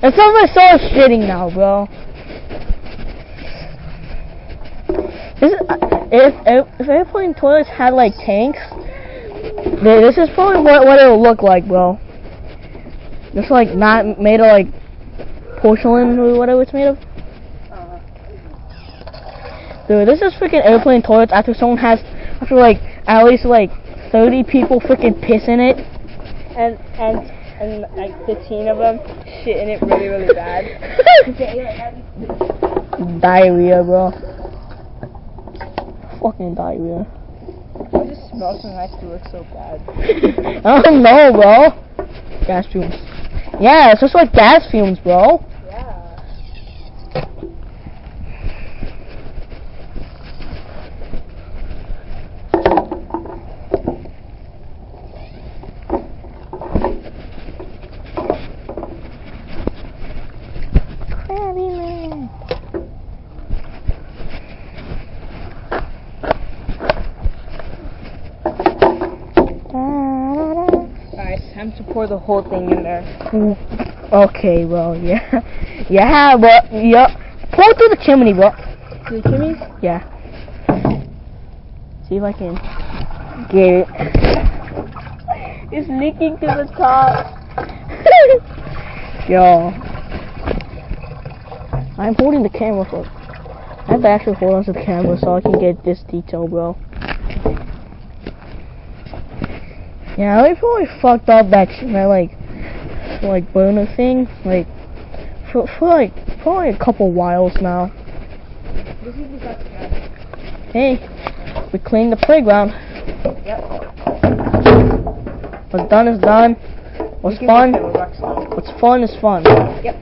If somebody saw us shitting now, bro. This is, if airplane toilets had like tanks, this is probably what it would look like, bro. Just like not made of like porcelain or whatever it's made of. Dude, this is freaking airplane toilets after like at least like 30 people freaking piss in it. And like 15 of them shit in it really bad. Diarrhea, bro. Fucking diarrhea. It just smells so nice to look so bad. I don't know, bro. Gas fumes. Yeah, it's just like gas fumes, bro. Yeah. Time to pour the whole thing in there. Okay, well, yeah. Yeah, but, yeah. Pour it through the chimney, bro. Through the chimney? Yeah. See if I can get it. It's leaking to the top. Yo. I'm holding the camera for. I have to actually hold on to the camera so I can get this detail, bro. Yeah, they probably fucked up that like burner thing, like for like probably a couple whiles now. Hey, we cleaned the playground. Yep. What's done is done. What's fun is fun. Yep.